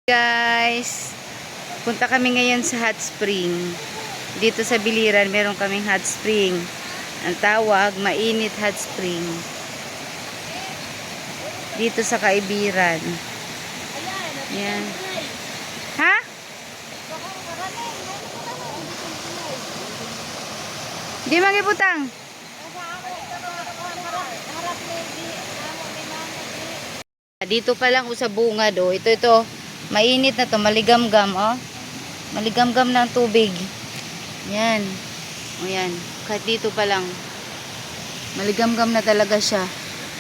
Guys, punta kami ngayon sa hot spring. Dito sa Biliran, meron kaming hot spring. Ang tawag, mainit hot spring. Dito sa Kaibiran. Yan. Ha? Di magiputang. Dito pa lang sa bungad, oh. Ito. Mainit na to, maligamgam, oh. Maligamgam na ang tubig. Yan. O yan. Kahit dito pa lang. Maligamgam na talaga siya.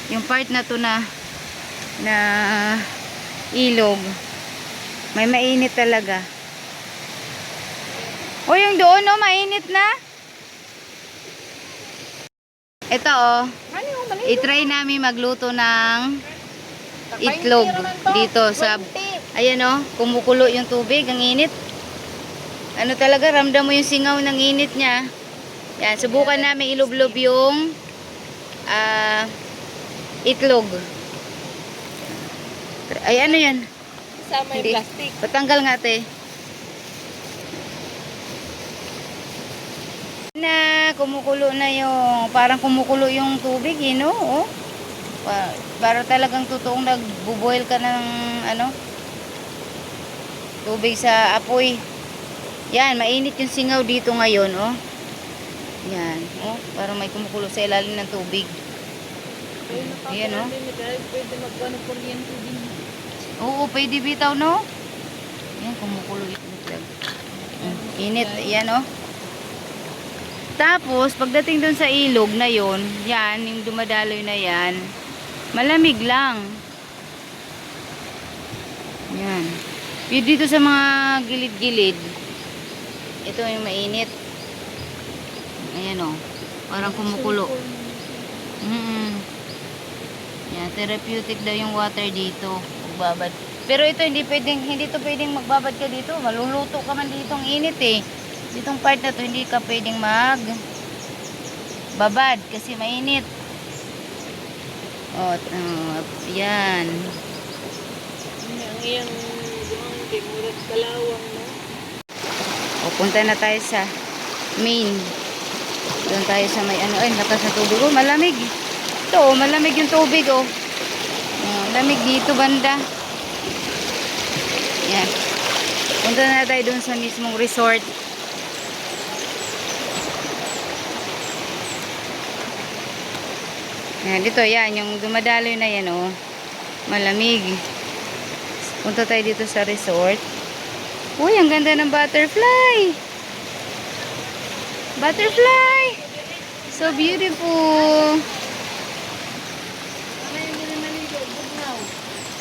Yung part na to na ilog. May mainit talaga. O yung doon, oh, mainit na. Ito, oh. I-try namin magluto ng itlog dito sa, ayan, oh, kumukulo yung tubig, ang init. Ano talaga, ramdam mo yung singaw ng init niya. Yan, subukan namin ilublob yung itlog. Ay, ano yan? Sama yung plastic. Patanggal nga, te. Na, kumukulo na yung, parang kumukulo yung tubig, you know, oh. Para talagang totoong nagbuboil ka ng ano, tubig sa apoy. Yan, mainit yung singaw dito ngayon, oh. Yan, oh, parang may kumukulo sa ilalim ng tubig. Ayan, oh. Pwede magkano kuryente din. Oo, pwede bitaw, no? Yan, kumukulo itlog. Init, yan, oh. Tapos, pagdating dun sa ilog na yon, yan, yung dumadaloy na yan, malamig lang. Yan. Yung dito sa mga gilid-gilid, ito yung mainit. Ayan, o. Parang kumukulo. Yan, therapeutic daw yung water dito. Magbabad. Pero ito, hindi to pwedeng magbabad ka dito. Maluluto ka man dito. Ang init, eh. Ditong part na to, hindi ka pwedeng magbabad kasi mainit. O, yan. Ang iyang murat kalawang, no? O, punta na tayo sa main. Doon tayo sa may ano. Ay, lakas na tubig. Oh, malamig. Ito, oh, malamig yung tubig, oh. Lamig dito, banda. Yan. Punta na tayo doon sa mismong resort. Yan, dito, yan. Yung dumadaloy na yan, oh. Malamig. Punta tayo dito sa resort. Uy, ang ganda ng butterfly. Butterfly. So beautiful.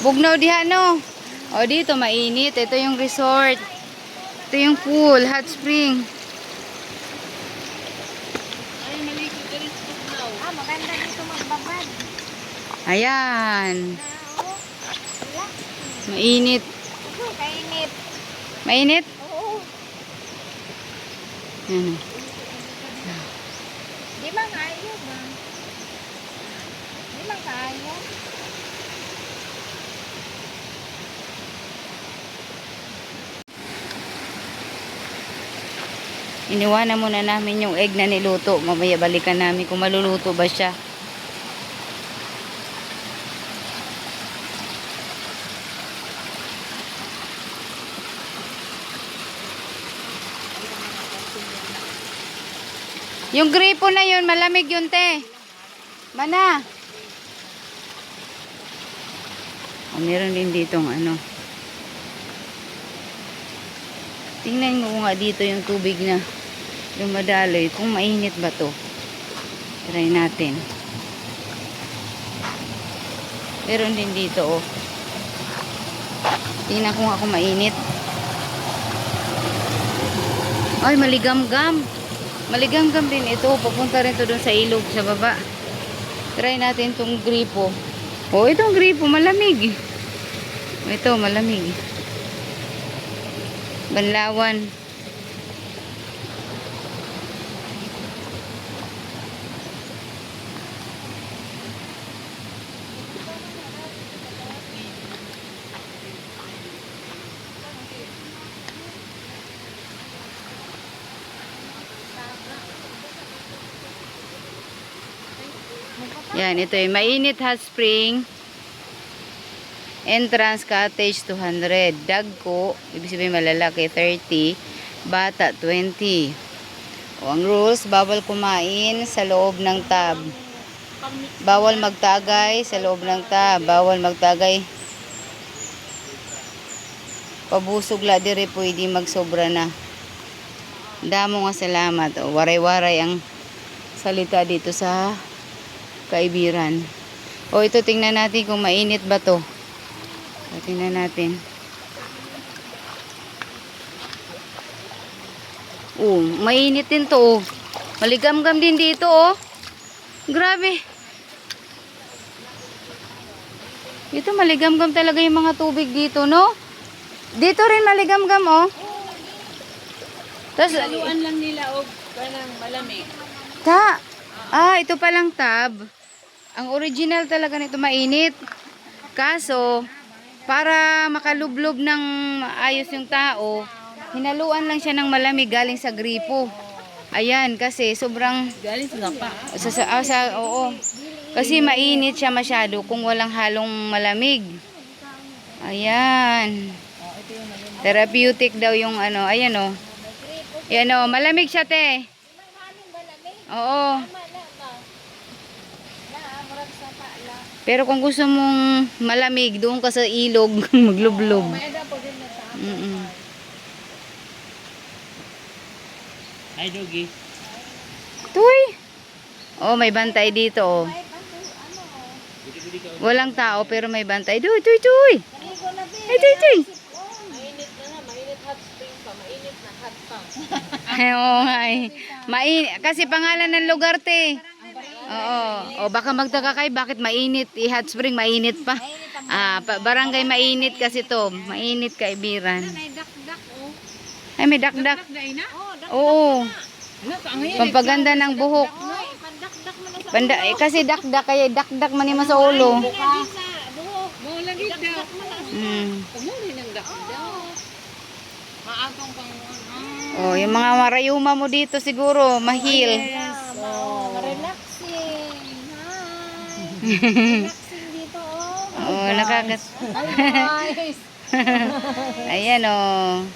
Bugnaw diha, no? O, dito mainit. Ito yung resort. Ito yung pool, hot spring. Ay, maligo ka rin sa bugnaw. Maganda dito magbabad. Ayan. Mainit. Kainit. Mainit? Oo. Yan. Di ba kaya ba? Di ba kaya? Iniwanan muna namin yung egg na niluto. Mamaya balikan namin kung maluluto ba siya. Yung gripo na yun, malamig yun, te. Mana? O, meron din ditong ano. Tingnan mo nga dito yung tubig na dumadaloy. Kung mainit ba to? Try natin. Meron din dito, oh. Tingnan ko nga kung mainit. Ay, maligamgam. Maligamgam din ito. Papunta rin to dun sa ilog sa baba. Try natin tong gripo. Oh, itong gripo malamig. Ito, malamig. Banlawan. Yan, ito yung mainit hot spring. Entrance cottage 200. Dagko, ibig sabihin malalaki 30. Bata 20. O, ang rules, bawal kumain sa loob ng tub. Bawal magtagay sa loob ng tub. Bawal magtagay. Pabusog la dire pwede magsobra na. Damo nga salamat. O, waray-waray ang salita dito sa Kaibiran. O, ito tingnan natin kung mainit ba to. O, tingnan natin. Oh, mainit din to. Oh. Maligam-gam din dito, oh. Grabe. Ito maligam-gam talaga yung mga tubig dito, no? Dito rin maligam-gam, oh. Tapos, Haluan lang nila og kanang malamig. ito palang tab. Ang original talaga nito mainit. Kaso, para makalublob ng ayos yung tao, hinaluan lang siya ng malamig galing sa gripo. Ayan, kasi sobrang Galing sa gapa. oo. Kasi mainit siya masyado kung walang halong malamig. Ayan. Therapeutic daw yung ano, ayan oh. Ayan oh, malamig siya te. Oo. Pero kung gusto mong malamig, doon ka sa ilog, maglublob. Ay, Dogi. Tuy! Oh, may bantay dito oh. Walang tao pero may bantay. Tuy! Ay, tuy! Mainit na na. Mainit hot spring pa. Mainit na hot pa. Oo nga eh. Kasi pangalan ng lugar te. Oo. O baka magtaka kayo bakit mainit. Hot spring mainit pa. Barangay mainit kasi to. Mainit Kaibiran. Ay may dakdak. Oo. Pampaganda ng buhok. Kasi dakdak kaya dakdak man yung sa ulo. Mo lagi daw. Pagmuli ng dakdak. Maagong pang Oh, yung mga marayuma mo dito siguro mahil. Relaxing. Hi. Relaxing dito, oh. Oh, nakakas. Guys. Ayan oh.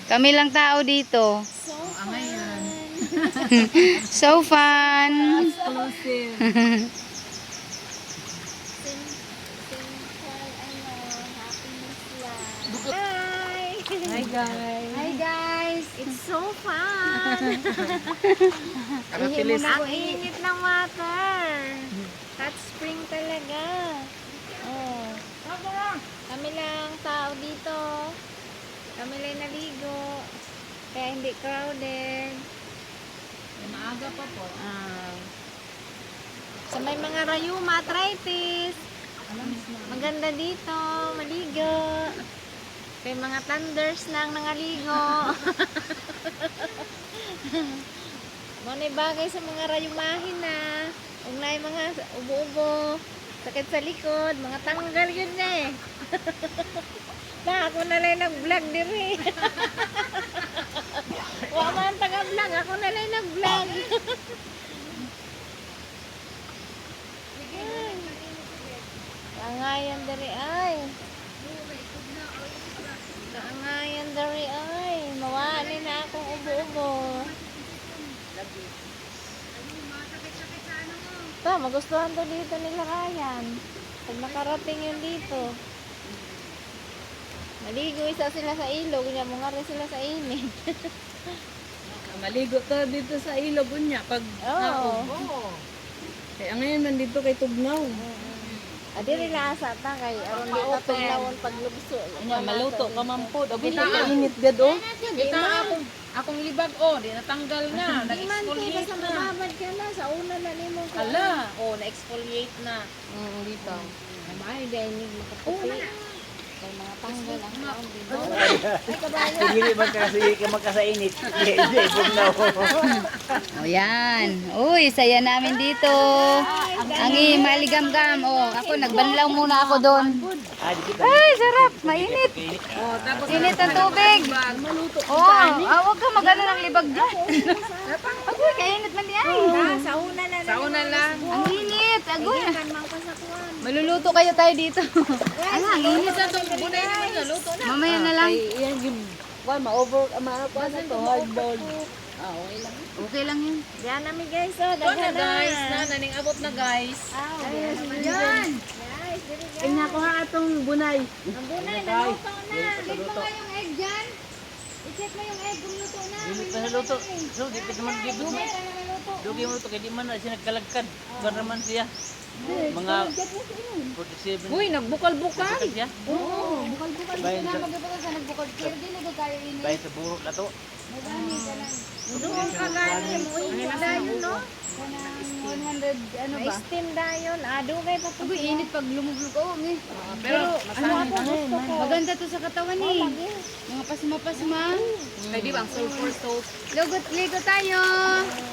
Kami lang tao dito. So fun. exclusive. Hi guys. Hi guys. It's so fun. Ang init ng water. Hot spring talaga. Oh. Kami lang tao dito. Kami lang naligo. Kaya hindi crowded. Maaga pa po. Sa may mga rayuma, arthritis. Maganda dito, maligo. Kay mga thunders nang nangaligo. Mga bagay sa mga rayumahin na. Huwag na yung mga ubo-ubo. Sakit sa likod. Mga tanggal yun na eh. Ako na lang nag-vlog diri. Huwag man taga-vlog. Ako na lang nag-vlog. Angayan diri ay. Angayan diri ay. Mawali na akong ubo-ubo. Ito, magustuhan to dito nila Ryan. Pag nakarating yun dito. Maligo isa sila sa ilog. Kanya mga rin sila sa init. Maligo to dito sa ilog niya pag Oo. Kaya ngayon man dito kay Tugnaw. Adi rin asa ta kay aron di ta tugnawon paglubso. Anya maluto ka man po. Kita init gad oh. Kita akong libag oh, di natanggal na, nag-exfoliate Sa na. mababad ka na sa una na nimo. Ala, oh, na-exfoliate na. Dito. Ay, dahil hindi makaputi. Kay mga tanggal ang kaon dito. Hindi magkasainit. Hindi, bugnaw. O yan. Uy, saya namin dito. Ang maligam-gam. O, ako nagbanlaw muna ako doon. Ay, sarap. Mainit. Oh, tapos Init ang tubig. maluto. Huwag ka magano ng libag dyan. Agoy, kainit man di ay. Sa una na Sa una lang. Ang init. agoy. Kan mang pasakuan. Maluluto kayo tayo dito. Ala, ang init. Sa itong bunay naman na luto na. Mamaya na lang. Iyan yung, ma-over, ma-kuha na to, hard ball. Okay lang. Okay lang yun. Diyan namin guys, oh. Ito na Daghan guys, na naning abot na guys. Diyan naman. Yan. Guys, diri guys. Tingnan ko nga atong bunay. Ang bunay, naluto na. Check mo nga yung egg dyan. I-check mo yung egg kung luto na. Dili pa naluto. So, di pa naman gibot mo. Dugi mo to kay di man na siya nagkalagkad. Kuan naman siya. Mga 47. Uy, nagbukal-bukal. Kalagkad siya. Oo, bukal-bukal. Bayan Gusto na sa- magbukal sa nagbukal. Pero di na tayo ini. Bayan sa burok na to. Magani ka lang. Doon ka gani mo. Init dayon, no? Kanang 100, ano May ba? steam dayon. Dugay pa po. Agoy, init pag lumublog. Oo, eh. Pero, Ano ako, gusto ko. Maganda to sa katawan eh. Mga pasma-pasma. kay di ba ang sulfur soap? Ligo tayo.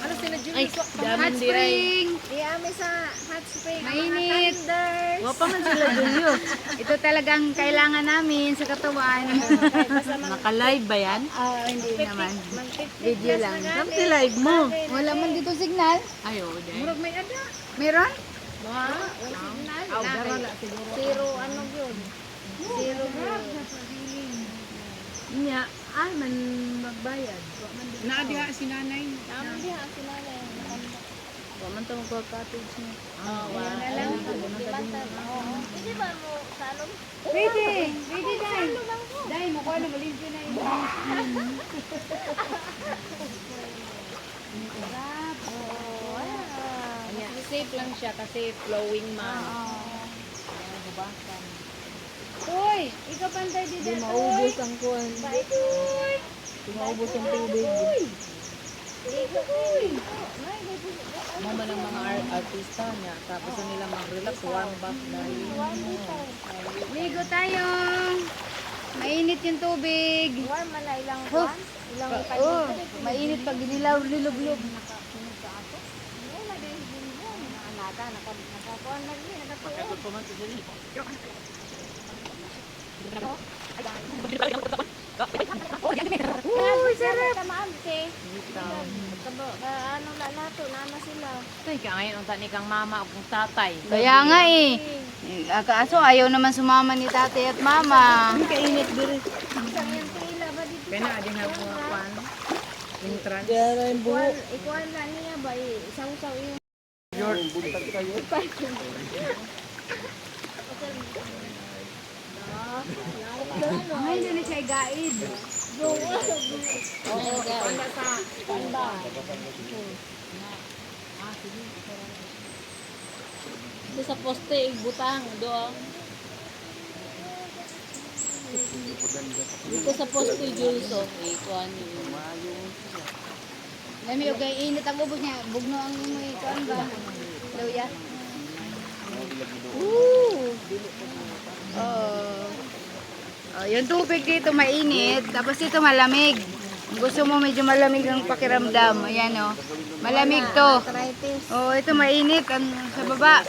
Ano sila Jimmy? Ay, Hot daman diray. spring. Iyami sa hot spring. ang Mainit. mga thunders. Wapa man sila Julio. Ito talagang kailangan namin sa katawan. Naka-live ba yan? Hindi naman. Mag-50 Video plus lang. na Saan gani. si live mo? Wala man dito signal. Ay, oo, dahil. Murag may ada. Meron? Aw, dara na siguro. Zero, ano yun? Zero yun. Niya, ay, man magbayad. Na diha si nanay. Tama diha, sinala yung matanda. Waman to magka-cottage niya. Yan na lang. Di ba Oo. Hindi ba mo salon? Pwede. Pwede dahil. Dahil mo ko na malimpyo na yun. Sarap. Oo. Anya, safe lang siya kasi flowing man. Uy, ikaw pantay dito. Di maubos ang kuwan. Di maubos ang tubig. Mama ng mga artista niya. Tapos na nila mag-relax. Warm bath dahil. Ligo tayo. Mainit yung tubig. Warm man na ilang Oh. buwan? Ilang Oo, mainit pag ginilaw, lilublob. Nakakuan na rin. Nakakuan. Pagkakot pa man sa sila. Uy, sarap. Tamaante. Ano na nato, nana sila. Tay, kaya ngayon ang tani kang mama o kung tatay. Kaya nga eh. Kaso ayaw naman sumama ni tatay at mama. Kainit diri. Isang yung tila ba dito? Kaya na, ading nga mga kwan. Entrance. Kaya yung buhok. Ikuan na niya ba? Isaw-saw yung Ay, hindi na siya guide. Ito sa poste, butang. Doon. Dito sa poste, Jules. Ikuan yung Lami yung kay init ang ubos niya. Bugno ang imoy. Kuan ba? Luya. Oh, yung tubig dito mainit, tapos dito malamig. Kung gusto mo medyo malamig ang pakiramdam, ayan oh. Malamig to. Oh, ito mainit ang sa baba.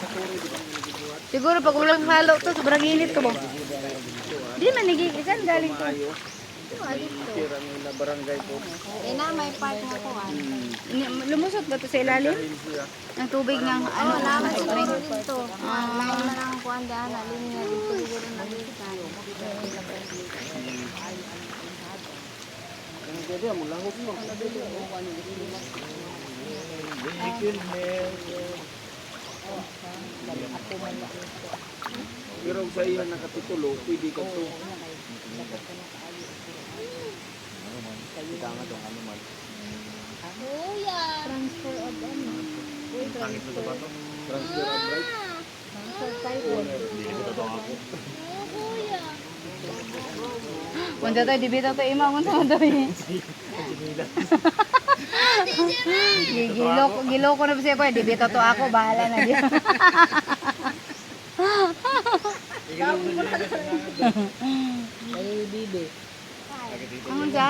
Siguro pag ulang halo to, sobrang init to ba? Di man nagigisan galing to. Eh na, may part na ko. Lumusot ba to sa ilalim? Ang tubig ng ano? Naman sa siguro spring? dito. Lain na lang kuan dyan. Linya dito siguro na dito. Pero sa iya nakatitulo, pwede ka to. Kuya! Transfer of ano? Transfer of right. Kuya! Punta tayo, dibito to ima. Punta mo tayo. Giloko na ba siya ko? Dibito to ako. Bahala na diyan. Ay, bibi. Ano siya?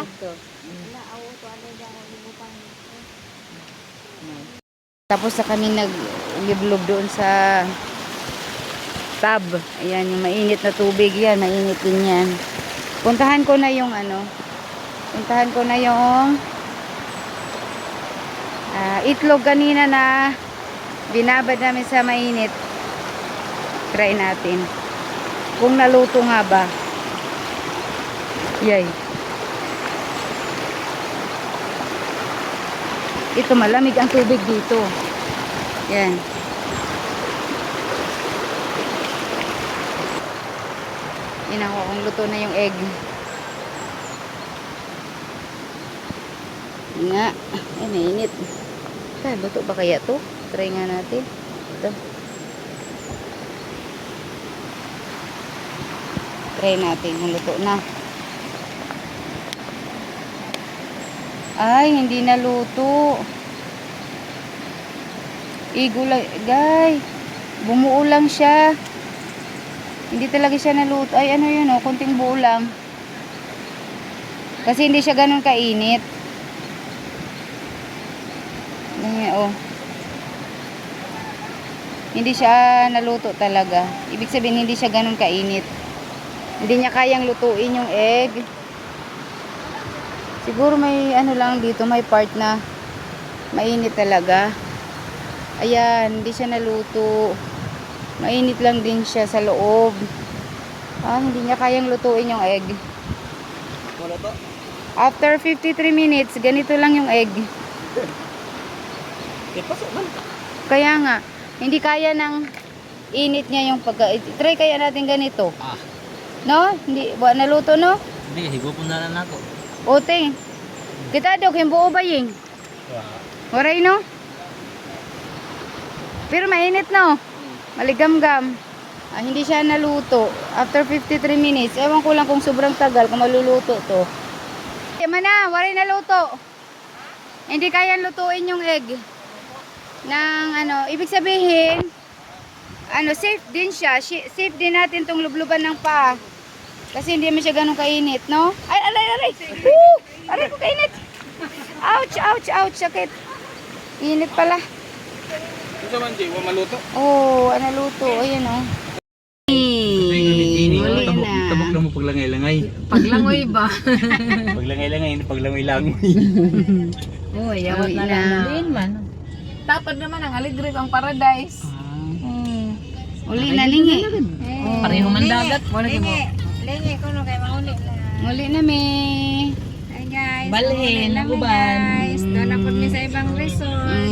Tapos sa kami nag-liblob doon sa tub. Ayan, yung mainit na tubig yan. Mainit din yan. Puntahan ko na yung ano. Puntahan ko na yung itlog kanina na Binabad namin sa mainit. Try natin. Kung naluto nga ba. Yay. Ito malamig ang tubig dito. Yan. Inako kung luto na yung egg. Nga. Ay, mainit. Ay, luto ba kaya to? Try nga natin. Ito. Try natin kung luto na. Ay, hindi na luto. Igulay, guys. Bumuo lang siya. Hindi talaga siya naluto. Ay, ano yun, oh, konting buo lang. Kasi hindi siya ganun kainit. Ganyan, oh. Hindi siya naluto talaga. Ibig sabihin, hindi siya ganun kainit. Hindi niya kayang lutuin yung egg. Siguro may ano lang dito, may part na mainit talaga. Ayan, hindi siya naluto. Mainit lang din siya sa loob. Hindi niya kayang lutuin yung egg. Wala to. After 53 minutes, ganito lang yung egg. Pasok man. Kaya nga, hindi kaya ng init niya yung pagka... Try kaya natin ganito. No? Hindi, naluto no? Hindi, higupon na lang ako. Ote. Kita dok, yung buo ba yun? Waray no? Pero mainit no? Maligam-gam. Hindi siya naluto. After 53 minutes, ewan ko lang kung sobrang tagal kung maluluto to. Mana, waray naluto. Hindi kaya lutuin yung egg. Nang ano, ibig sabihin, safe din siya. Safe din natin tong lubluban ng paa. Kasi hindi mo siya ganun kainit, no? Ay, aray! Woo! Aray ko kainit! Ouch! Sakit. Init pala. Ito man, Jay, maluto. Oh, naluto. Ayan, oh. Muli na. Tabok lang mo paglangay-langay. Paglangoy ba? Paglangay-langay, paglangoy-langoy. Uy, yawat na lang din man. Tapad naman ang Alegre ang paradise. Uli na lingi. Pareho man dagat. Wala mo. Lingi ko no kay mauli na. Muli na me. Hi guys. Balhin, mauli na mi, uban. guys. Doon na po mi sa ibang resort.